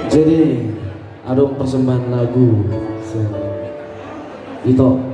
Jadi ada persembahan lagu itu.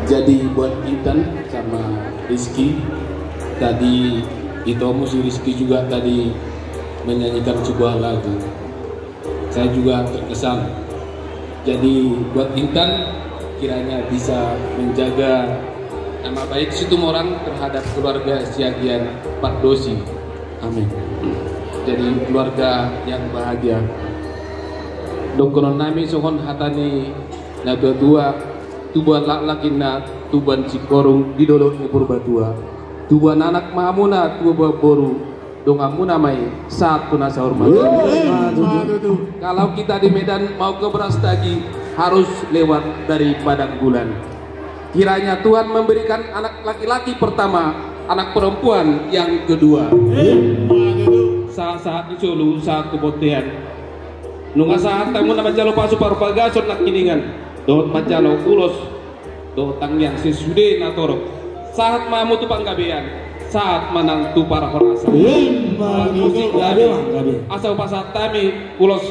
Jadi buat Intan sama Rizky, tadi Itomo si Rizky juga tadi menyanyikan sebuah lagu. Saya juga terkesan. Jadi buat Intan, kiranya bisa menjaga nama baik Situmorang terhadap keluarga Siagian Pardosi. Amin. Jadi keluarga yang bahagia. Dongkonon nami sohon hatani na dua tubuhan laki na tubuhan cikorung di dolok ni purbatua tubuhan anak mahamuna tubuhan boru dongamuna mai satu nasa hormat. Kalau kita di Medan mau ke Brastagi harus lewat dari Padang Bulan. Kiranya Tuhan memberikan anak laki-laki pertama, anak perempuan yang kedua. Saat-saat di Solo, saat kepotean nunga saat tamu nama jalo pasu parupagason nak kiningan dot macalo ulos dotang yang sesude natorok saat mamu tu panggabean saat manang tu para horasa asal pasat tami ulos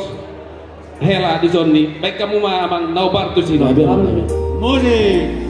hela di zoni baik kamu mah amang naubar tu sini musik.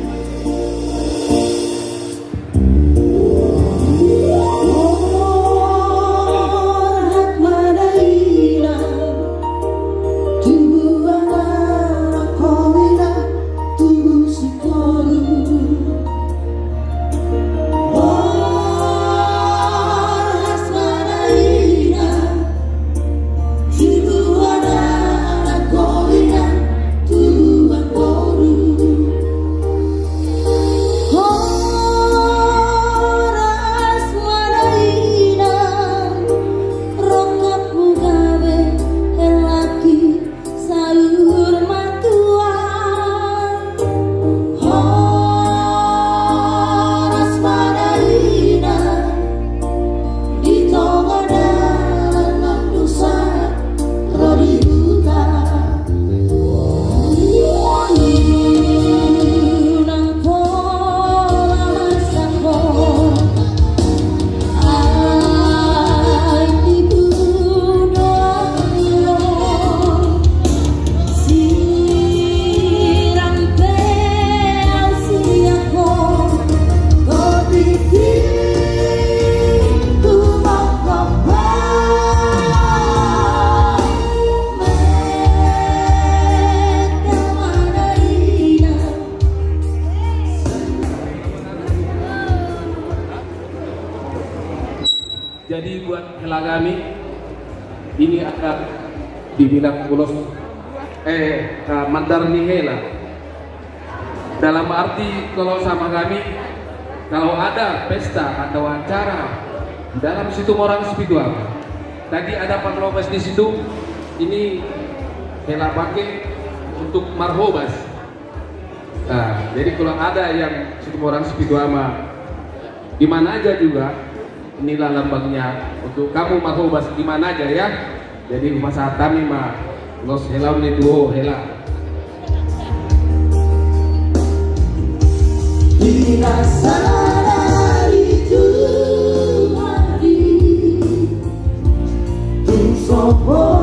Jadi buat helagami ini akan dibilang ulos mandar nihela. Dalam arti kalau sama kami, kalau ada pesta atau acara dalam situ orang spiritual, tadi ada panlopes di situ, ini hela pakai untuk marhobas. Nah, jadi kalau ada yang situ orang spiritual di mana aja juga, inilah lambangnya untuk kamu marhobas di mana aja ya. Jadi masa kami los hela duo hela. Bila sadari tu mari, tu sopo